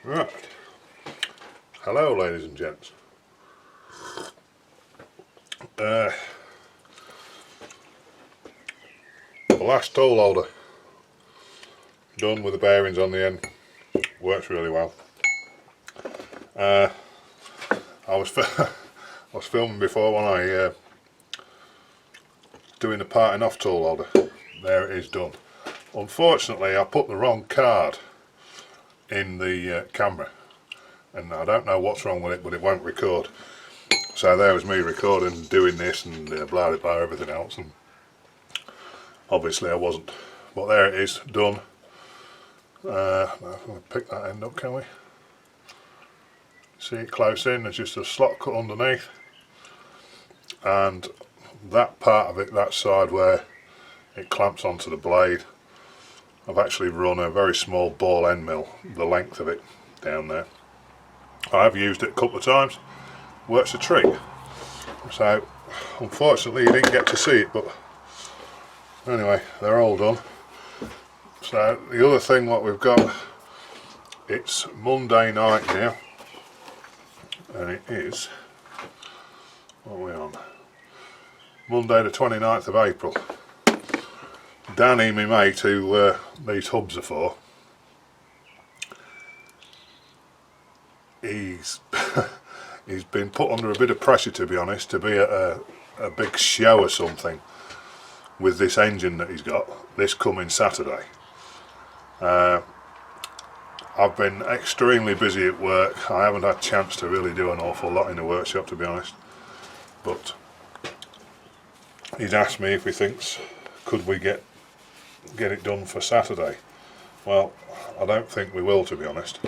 Right. Hello, ladies and gents. The last tool holder done with the bearings on the end. Works really well. I was filming before when I doing the parting off tool holder. There it is done. Unfortunately, I put the wrong card in the camera, and I don't know what's wrong with it, but it won't record. So there was me recording, doing this, and blah blah blah, everything else, and obviously I wasn't. But there it is, done. We'll pick that end up, can we? See it close in. There's just a slot cut underneath, and that part of it, that side where it clamps onto the blade, I've actually run a very small ball end mill, the length of it down there. I've used it a couple of times, works a treat. So unfortunately you didn't get to see it, but anyway, they're all done. So the other thing what we've got, it's Monday night now, and it is, what are we on? Monday the 29th of April. Danny, my mate, who these hubs are for, he's he's been put under a bit of pressure, to be honest, to be at a big show or something with this engine that he's got this coming Saturday. I've been extremely busy at work. I haven't had a chance to really do an awful lot in the workshop, to be honest, but he's asked me if he thinks could we get it done for Saturday. Well, I don't think we will, to be honest,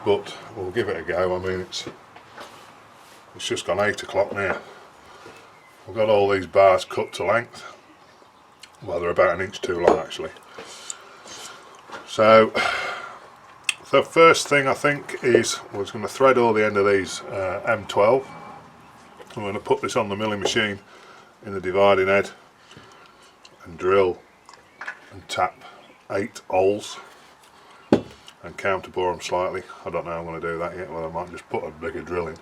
but we'll give it a go. I mean, it's just gone 8 o'clock now. We've got all these bars cut to length. Well, they're about an inch too long actually. So the first thing I think is we're going to thread all the end of these M12. I'm going to put this on the milling machine in the dividing head and drill and tap 8 holes and counterbore them slightly. I don't know how I'm going to do that yet. Well, I might just put a bigger drill in,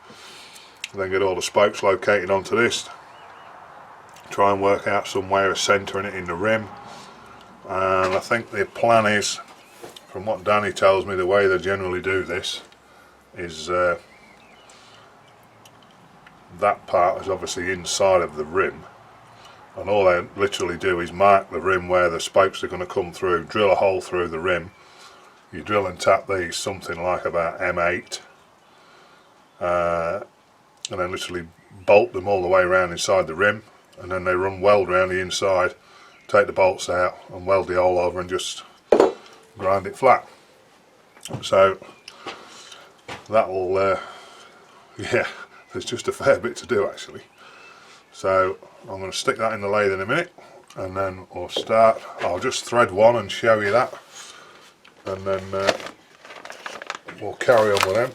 then get all the spokes located onto this, try and work out some way of centering it in the rim. And I think the plan is, from what Danny tells me, the way they generally do this is that part is obviously inside of the rim, and all they literally do is mark the rim where the spokes are going to come through, drill a hole through the rim. You drill and tap these something like about M8, and then literally bolt them all the way around inside the rim, and then they run weld around the inside, take the bolts out and weld the hole over and just grind it flat. So that'll yeah, there's just a fair bit to do actually. So I'm going to stick that in the lathe in a minute, and then we'll start. I'll just thread one and show you that, and then we'll carry on with them.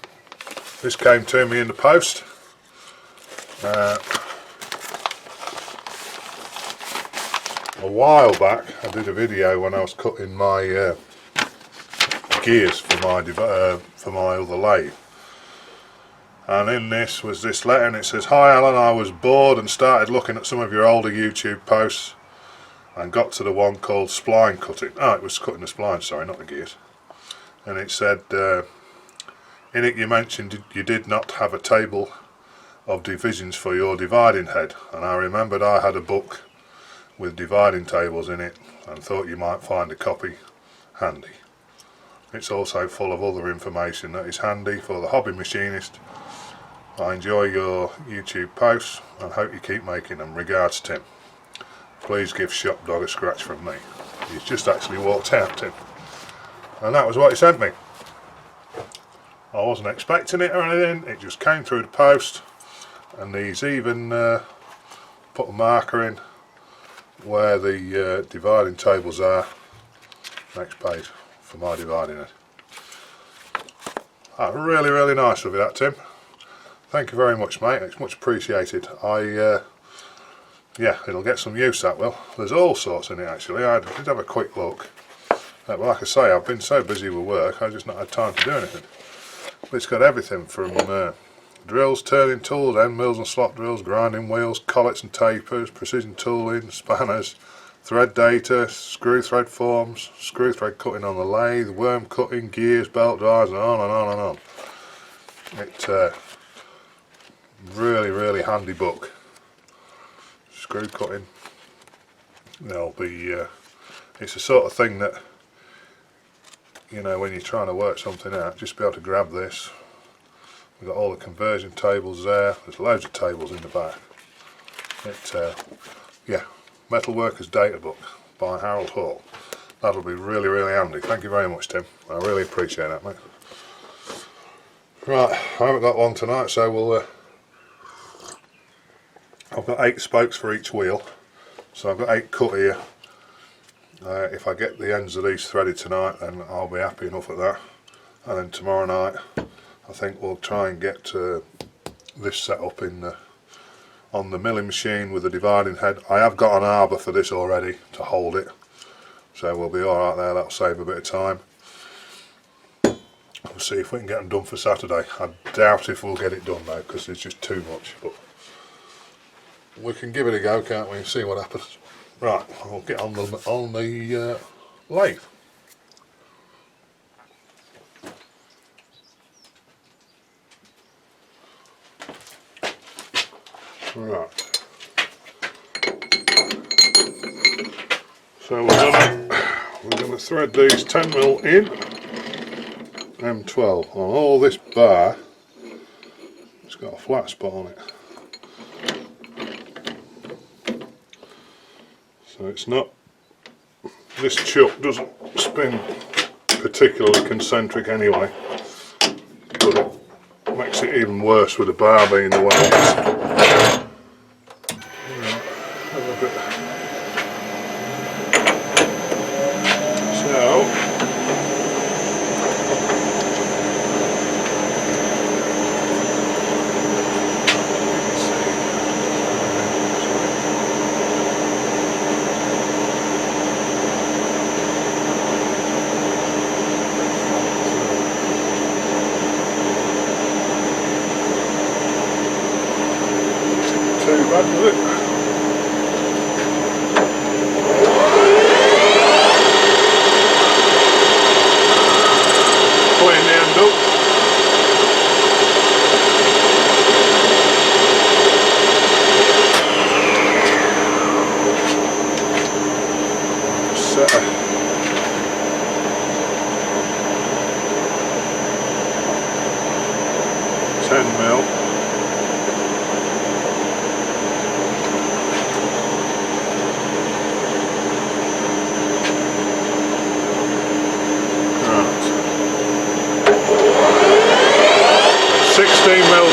This came to me in the post. A while back I did a video when I was cutting my gears for my other lathe, and in this was this letter, and it says, "Hi Alan, I was bored and started looking at some of your older YouTube posts and got to the one called spline cutting." Oh, it was cutting the spline, sorry, not the gears. And it said, in it you mentioned you did not have a table of divisions for your dividing head, and I remembered I had a book with dividing tables in it and thought you might find a copy handy. It's also full of other information that is handy for the hobby machinist. I enjoy your YouTube posts and hope you keep making them. Regards, Tim. Please give Shop Dog a scratch from me. He's just actually walked out, Tim. And that was what he sent me. I wasn't expecting it or anything, it just came through the post, and he's even put a marker in where the dividing tables are. Next page for my dividing it. Really, really nice of you, that, Tim. Thank you very much, mate. It's much appreciated. Yeah, it'll get some use, that will. There's all sorts in it actually. I did have a quick look. But like I say, I've been so busy with work, I've just not had time to do anything. It's got everything from drills, turning tools, end mills and slot drills, grinding wheels, collets and tapers, precision tooling, spanners, thread data, screw thread forms, screw thread cutting on the lathe, worm cutting, gears, belt drives, and on and on and on. It's really handy book. Screw cutting. There'll be it's the sort of thing that, you know, when you're trying to work something out, just be able to grab this. We've got all the conversion tables there. There's loads of tables in the back. Yeah, Metalworkers Data Book by Harold Hall. That'll be really handy. Thank you very much, Tim. I really appreciate that, mate. Right, I haven't got one tonight, so we'll. I've got 8 spokes for each wheel, so I've got 8 cut here. If I get the ends of these threaded tonight, then I'll be happy enough at that. And then tomorrow night, I think we'll try and get this set up on the milling machine with the dividing head. I have got an arbor for this already to hold it, so we'll be alright there. That'll save a bit of time. We'll see if we can get them done for Saturday. I doubt if we'll get it done though, because it's just too much, but we can give it a go, can't we, and see what happens. Right, I'll get on the lathe. Right, so we're going to thread these 10mm in M12 on all this bar. It's got a flat spot on it, so it's not, this chuck doesn't spin particularly concentric anyway, but it makes it even worse with the bar being the way it is. Too bad, was it? Clean the end up. Set a 10mm.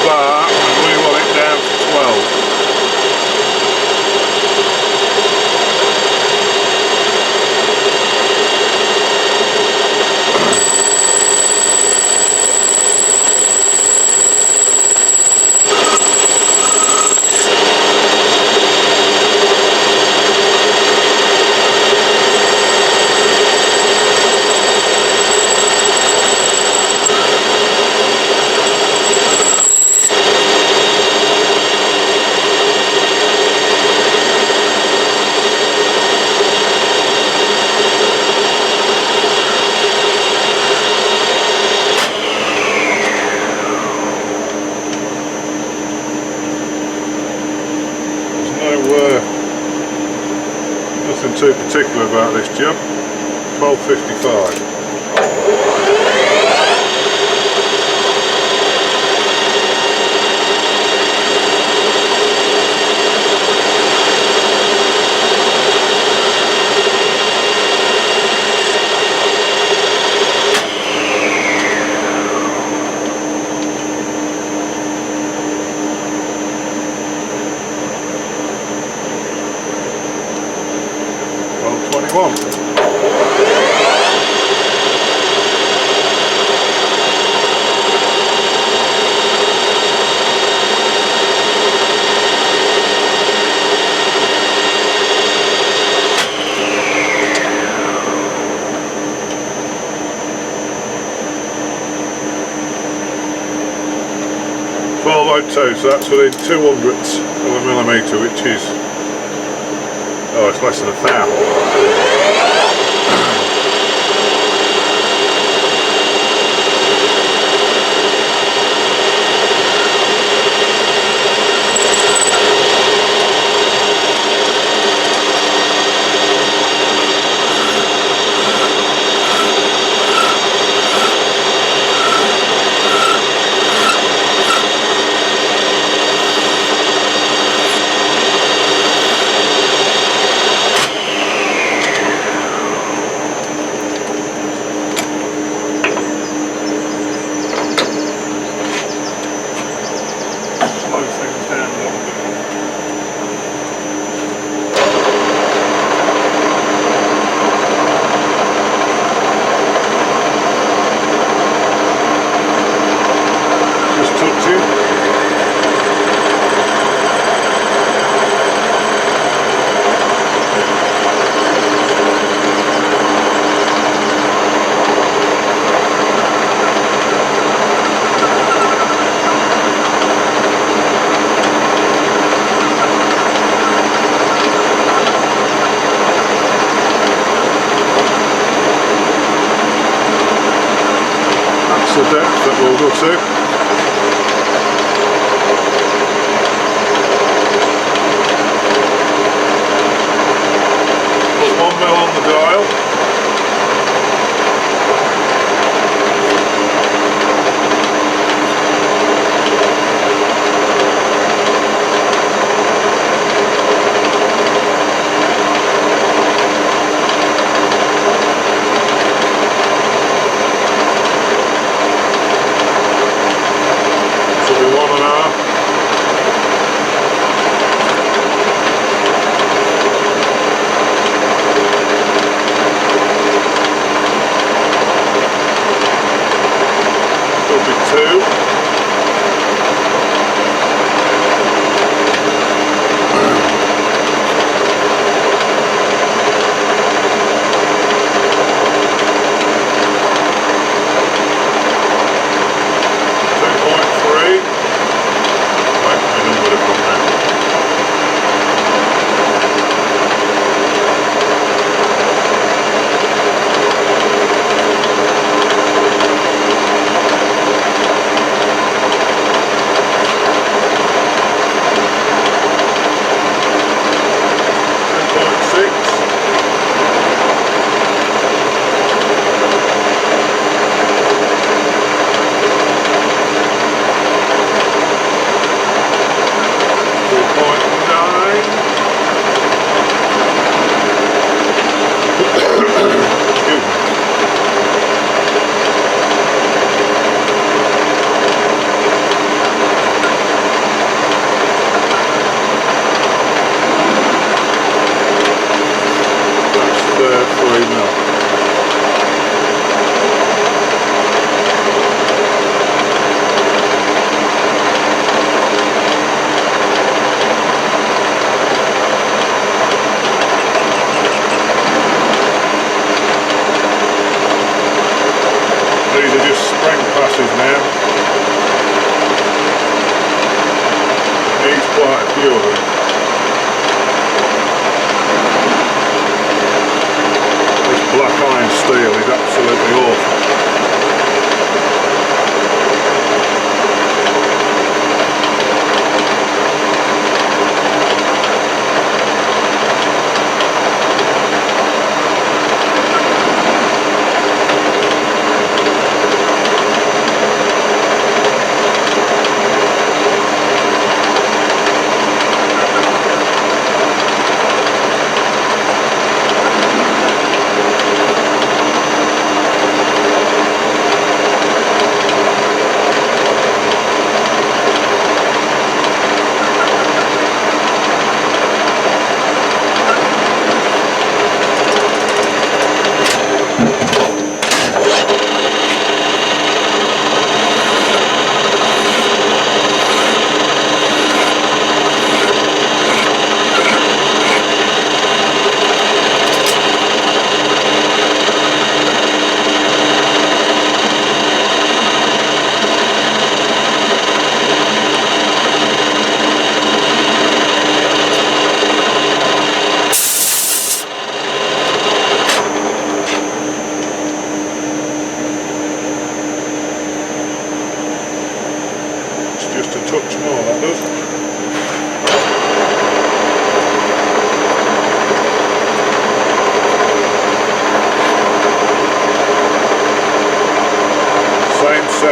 Bar, and we want it down to 12. Nothing too particular about this job. 12.55. 152, so that's within 200ths of a millimetre, which is, oh, it's less than a thou. The depth that we'll go to. Put 1 mil on the dial. steel is absolutely awful.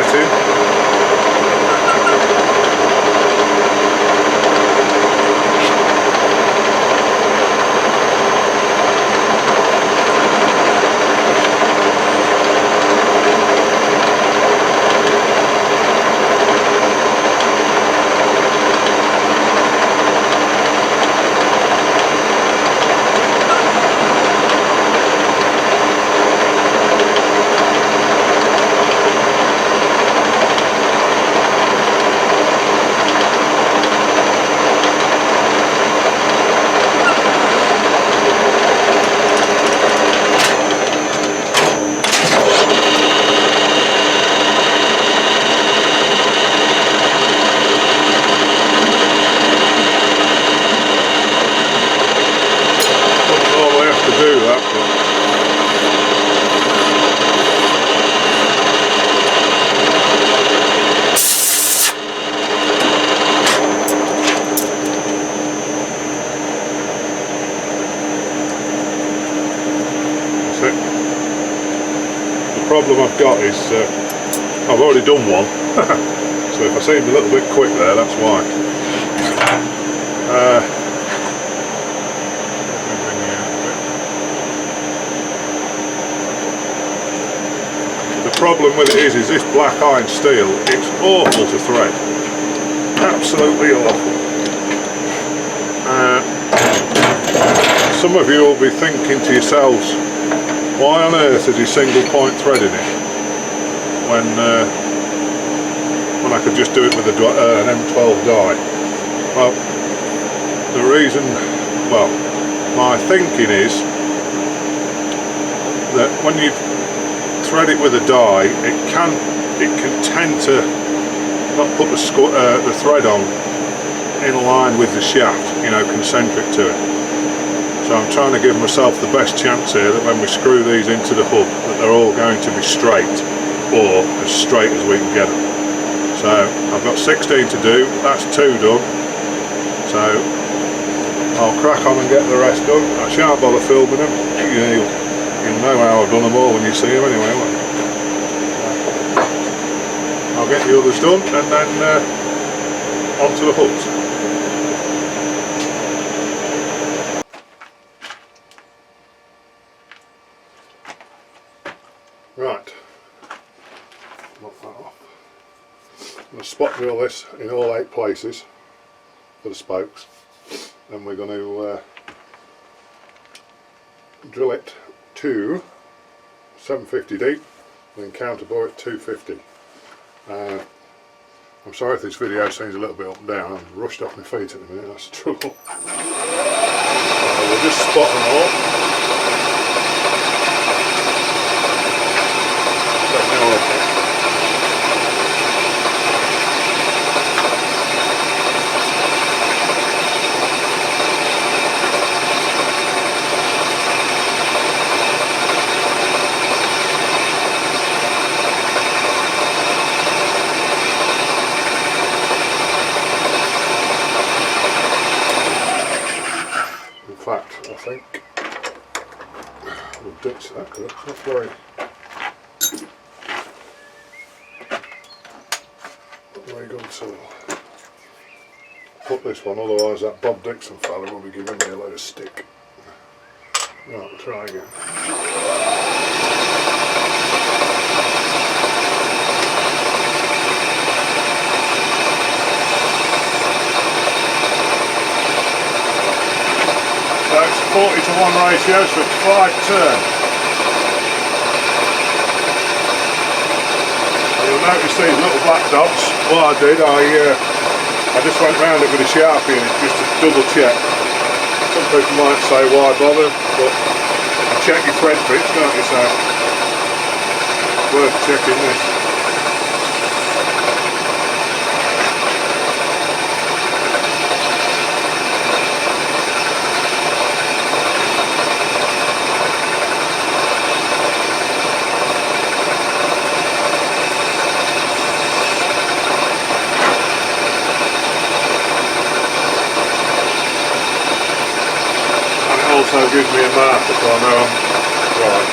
fitting. The problem I've got is I've already done one, so if I seem a little bit quick there, that's why. The problem with it is this black iron steel, it's awful to thread, absolutely awful. Some of you will be thinking to yourselves, why on earth is he single point threading it when I could just do it with an M12 die? Well, the reason, well, my thinking is that when you thread it with a die, it can tend to not put the thread on in line with the shaft, you know, concentric to it. So I'm trying to give myself the best chance here that when we screw these into the hub that they're all going to be straight, or as straight as we can get them. So I've got 16 to do, that's 2 done. So I'll crack on and get the rest done. I shan't bother filming them. You'll know how I've done them all when you see them anyway, won't you? I'll get the others done and then onto the hubs. Right, knock that off. I'm going to spot drill this in all 8 places for the spokes. Then we're going to drill it to 750 deep, then counterbore it 250. I'm sorry if this video seems a little bit up and down. I'm rushed off my feet at the minute, that's the trouble. We'll just spot them all. In fact, I think we'll ditch that because that's not very good tool. Put this one, otherwise that Bob Dixon fella will be giving me a load of stick. Right, we'll try again. So it's 40:1 ratio, so it's 5 turns. You'll notice these little black dots. What I did, I just went round it with a Sharpie and just to double check. Some people might say why bother, but you check your thread pitch, don't you, so it's worth checking this. Also gives me a marker so I know I'm right.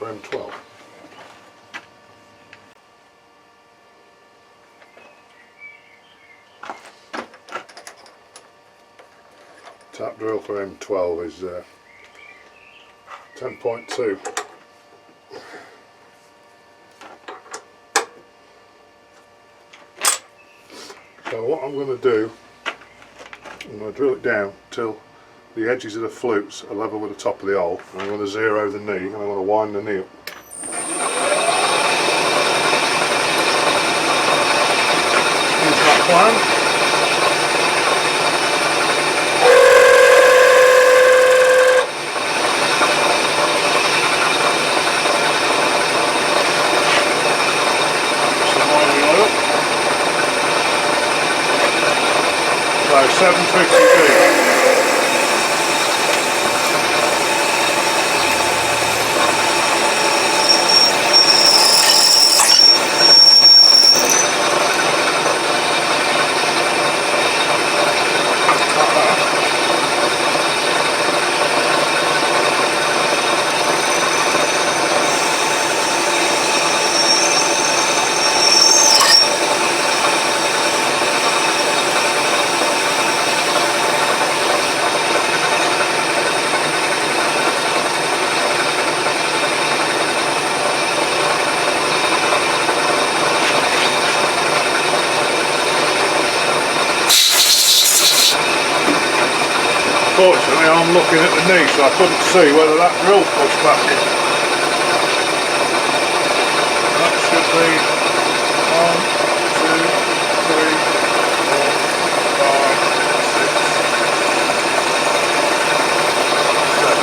M12. Tap drill for M12 is 10.2. So what I'm going to do, I'm going to drill it down till the edges of the flutes are level with the top of the hole, and I'm going to zero the knee, and I'm going to wind the knee up. Here's my plan. So 750 feet. Unfortunately, I'm looking at the knee, so I couldn't see whether that drill pushed back in. That should be 1, 2, 3, 4, 5, 6, 7.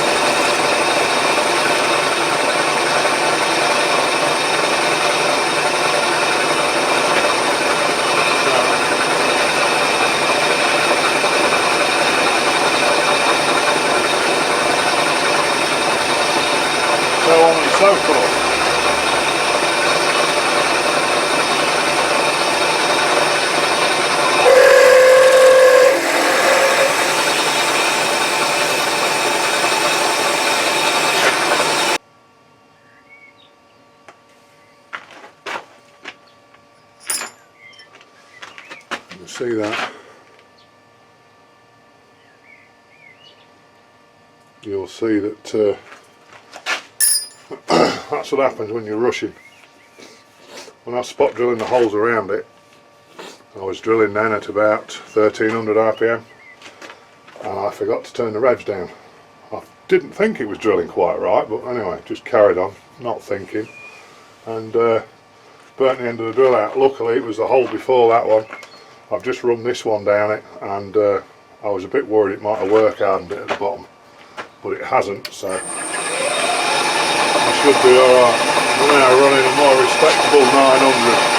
So on and so forth. You see that? You'll see that that's what happens when you're rushing. When I was spot drilling the holes around it, I was drilling then at about 1300 RPM, and I forgot to turn the revs down. I didn't think it was drilling quite right, but anyway, just carried on, not thinking, and burnt the end of the drill out. Luckily it was the hole before that one. I've just run this one down it, and I was a bit worried it might have work hardened it at the bottom, but it hasn't, so I should be alright. We're now running a more respectable 900.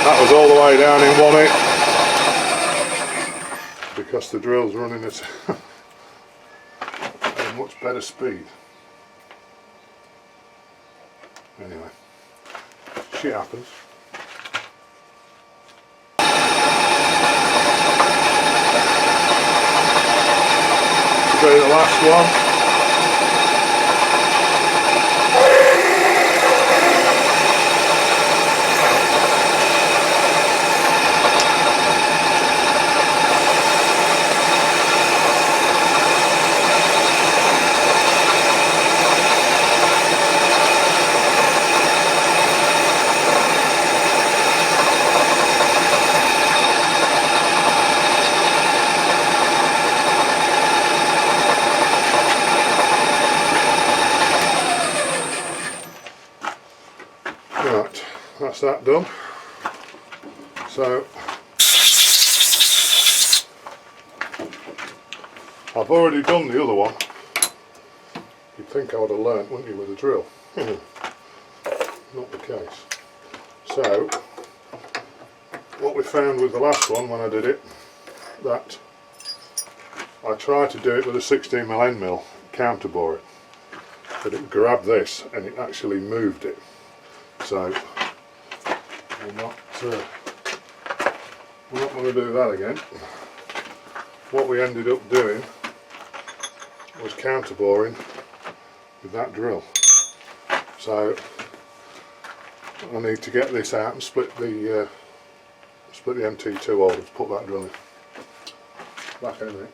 That was all the way down in 1 inch because the drill's running at a much better speed. Anyway, shit happens. This will be the last one. Right, that's that done. So I've already done the other one. You'd think I would have learnt, wouldn't you, with the drill? Not the case. So what we found with the last one when I did it, that I tried to do it with a 16mm end mill counter boring, but it grabbed this and it actually moved it. So we're not going to do that again. What we ended up doing was counter boring with that drill. So I need to get this out and split the MT2 holder to put that drill in. Back in a minute.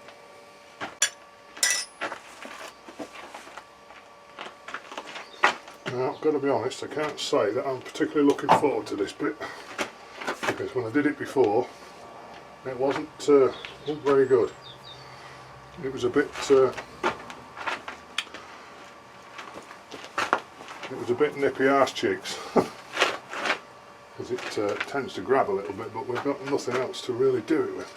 Now I've got to be honest, I can't say that I'm particularly looking forward to this bit, because when I did it before it wasn't very good. It was a bit nippy arse cheeks because it tends to grab a little bit, but we've got nothing else to really do it with.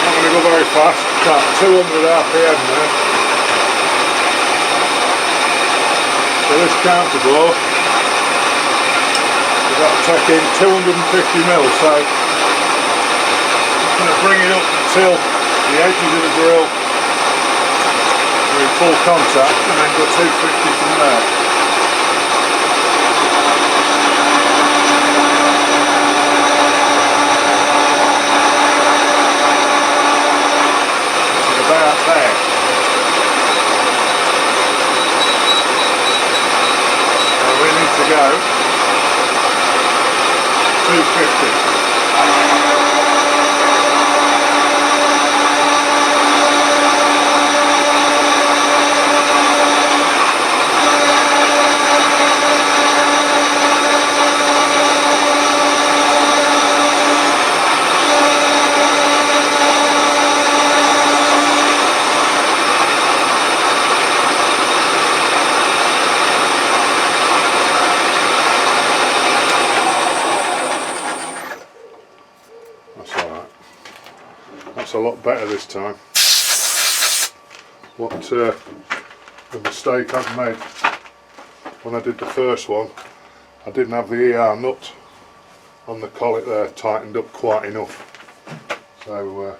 I'm going to go very fast, about 200 RPM there. So this counter bore, we've got to take in 250mm, so I'm going to bring it up until the edges of the drill are in full contact and then go 250 from there. About there. So we need to go 250. That's a lot better this time. What the mistake I've made when I did the first one, I didn't have the ER nut on the collet there tightened up quite enough, so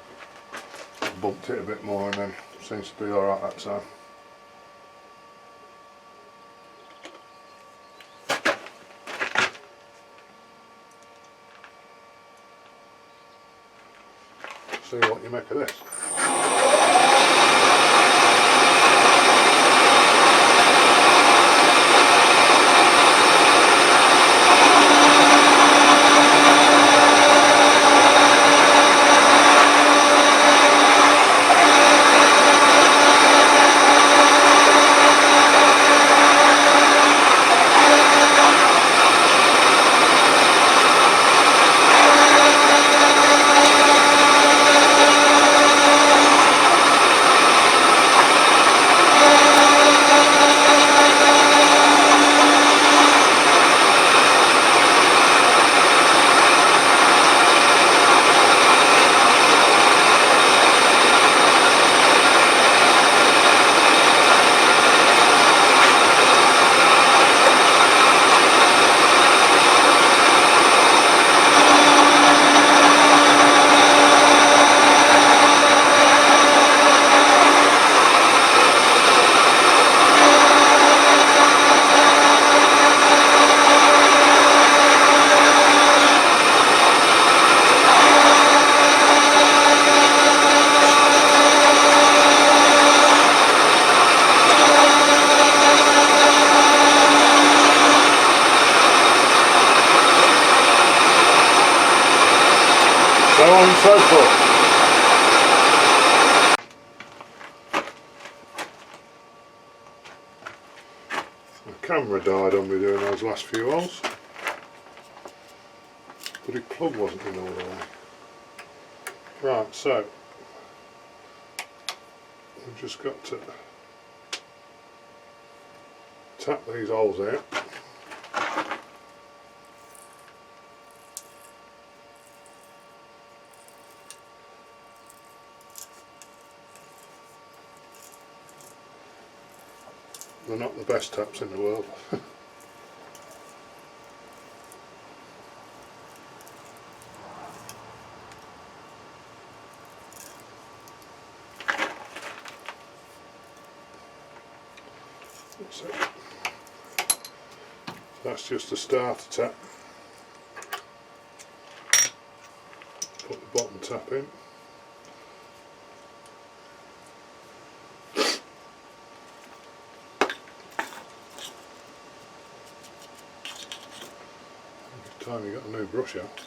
I bumped it a bit more and then it seems to be alright that time. See what you make of this. So on and so forth. The camera died on me doing those last few holes, but the plug wasn't in all the way. Right, so we've just got to tap these holes out. the best taps in the world. That's it. That's just a starter tap. Put the bottom tap in. It's time you got a new brush out.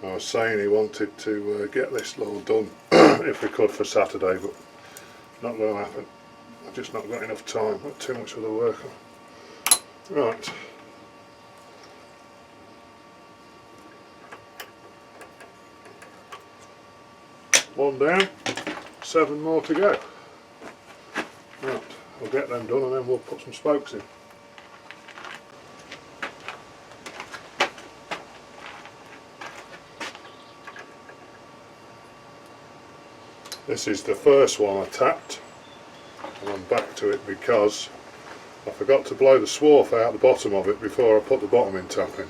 I was saying he wanted to get this load done if we could for Saturday, but not going to happen. I've just not got enough time, got too much other work on. Right. One down, 7 more to go. Right, I'll get them done and then we'll put some spokes in. This is the first one I tapped, and I'm back to it because I forgot to blow the swarf out the bottom of it before I put the bottom in tapping.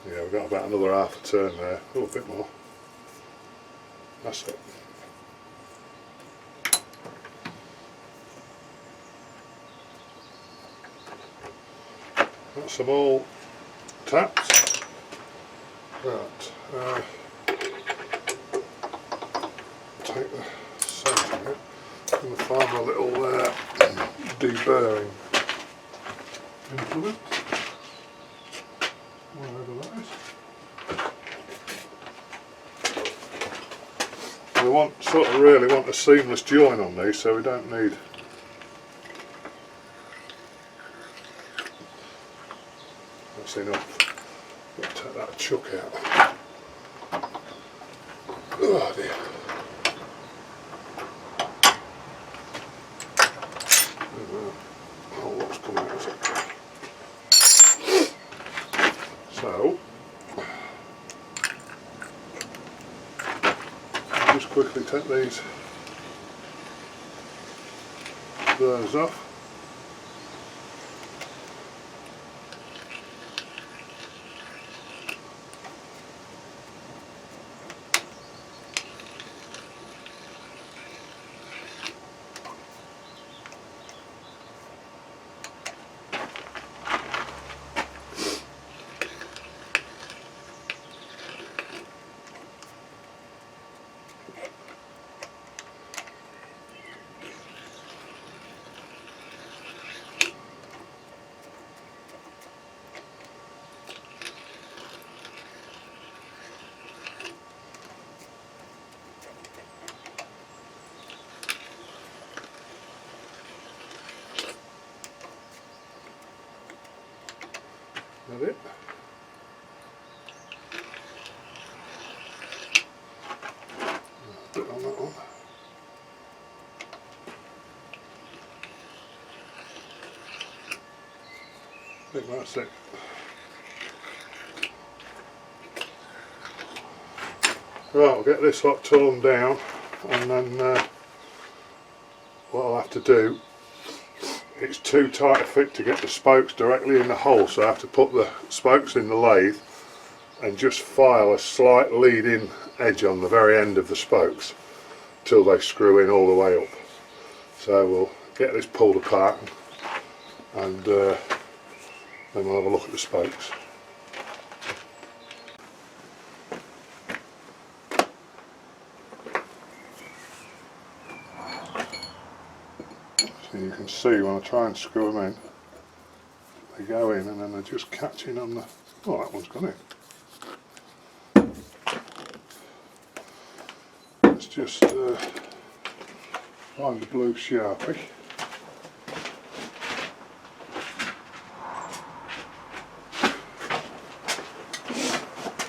Yeah, we've got about another half a turn there, a bit more. That's it. That's them all tapped. Right. Take the centre bit and find my little deburring implement, wherever that is. We really want a seamless join on these, so we don't need that's enough. Take that chuck out. Oh dear. Oh, what's coming out of it? So, I'll just quickly take these burrs off. That it. Bit on that one. I think that's it. Right, I'll get this lot torn down, and then what I'll have to do, it's too tight a fit to get the spokes directly in the hole, so I have to put the spokes in the lathe and just file a slight lead in edge on the very end of the spokes till they screw in all the way up. So we'll get this pulled apart and then we'll have a look at the spokes. So you can see when I try and screw them in, they go in and then they're just catching on the... Oh, that one's gone in. just find the blue Sharpie.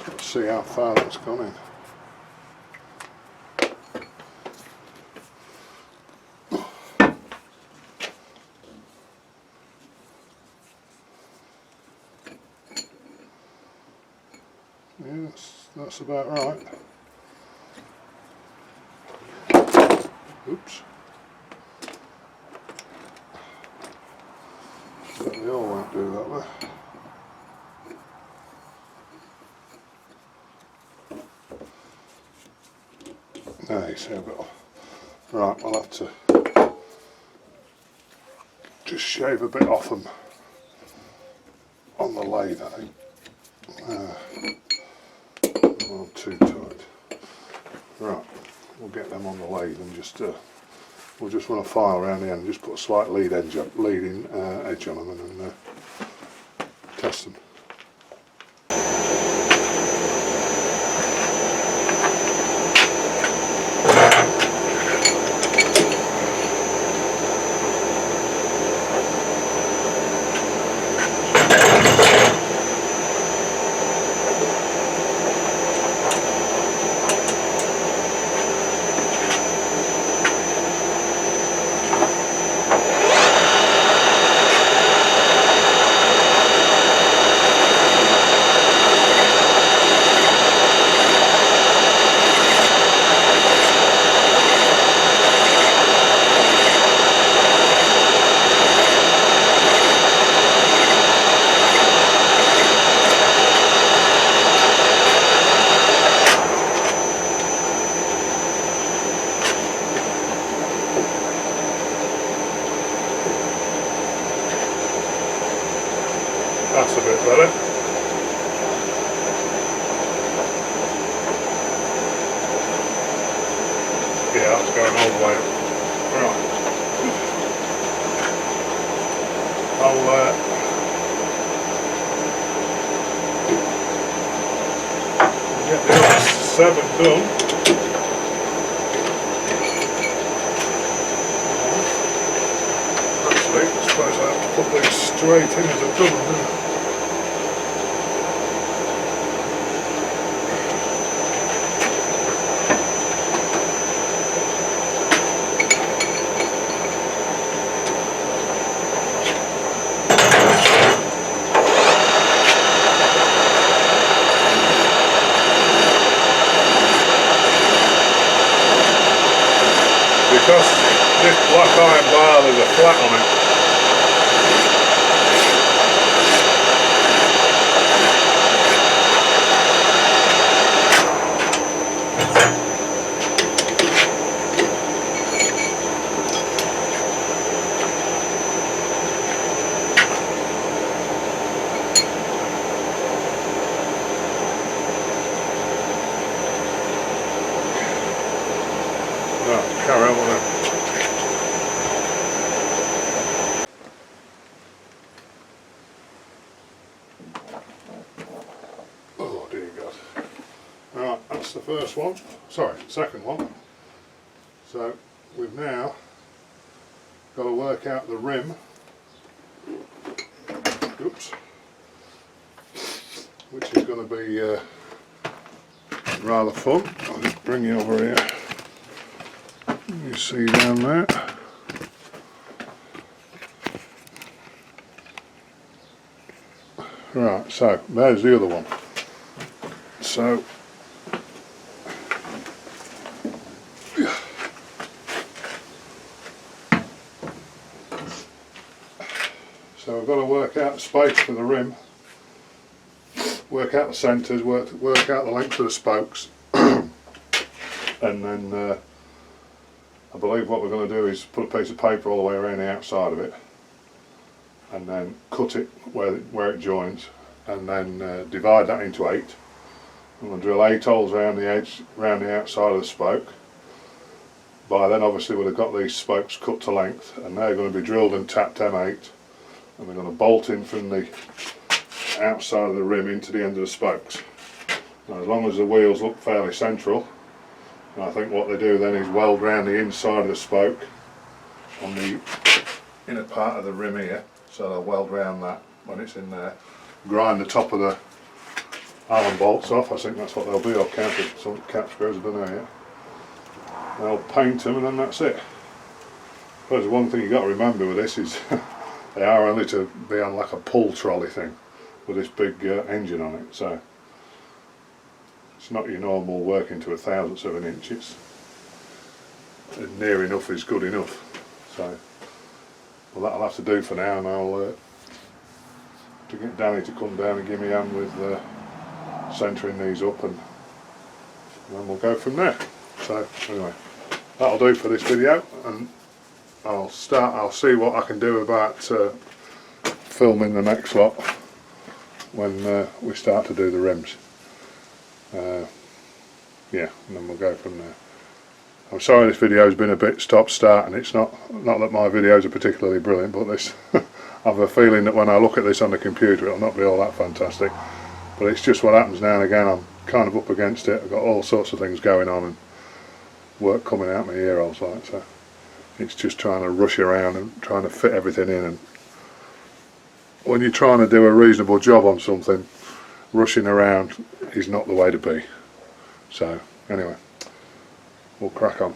Let's see how far that's gone in. Yes, that's about right. Oops. Certainly all won't do that way. There you see a bit. Right, I'll have to just shave a bit off them on the lathe, I think. Not too tight. Right, we'll get them on the lathe and just we'll just run a file around the end, just put a slight leading edge on them and test them. That's a bit better. Yeah, that's going all the way up. Right. I'll get the other 7 done. Actually, I suppose I have to put these straight in as I've done them. Because this black iron bar, there's a flat on it. No, carry on with it. Oh dear God. Right, that's the first one. Sorry, second one. So we've now got to work out the rim. Oops. Which is going to be rather fun. I'll just bring you over here. You see down there. Right, so there's the other one. So we've got to work out the space for the rim, work out the centres, work out the length of the spokes, and then I believe what we're going to do is put a piece of paper all the way around the outside of it and then cut it where it joins, and then divide that into 8. I'm going to drill 8 holes around the edge, around the outside of the spoke. By then obviously we'll have got these spokes cut to length, and they're going to be drilled and tapped M8, and we're going to bolt in from the outside of the rim into the end of the spokes. Now, as long as the wheels look fairly central, And I think what they do then is weld round the inside of the spoke on the inner part of the rim here, so they'll weld round that when it's in there, grind the top of the Allen bolts off, I think that's what they'll be, or some cap screws, I don't know yet. They'll paint them and then that's it. I suppose the one thing you've got to remember with this is they are only to be on like a pull trolley thing with this big engine on it, so it's not your normal working to a thousandth of an inch, it's near enough is good enough. So well, that'll have to do for now, and I'll to get Danny to come down and give me a hand with centering these up, and then we'll go from there. So anyway, that'll do for this video, and I'll see what I can do about filming the next lot when we start to do the rims. Yeah, and then we'll go from there. I'm sorry this video has been a bit stop-start, and it's not that my videos are particularly brilliant, but this I have a feeling that when I look at this on the computer it'll not be all that fantastic, but it's just what happens now and again. I'm kind of up against it. I've got all sorts of things going on and work coming out my ear holes, like, so it's just trying to rush around and trying to fit everything in, and when you're trying to do a reasonable job on something, rushing around is not the way to be. So anyway, we'll crack on.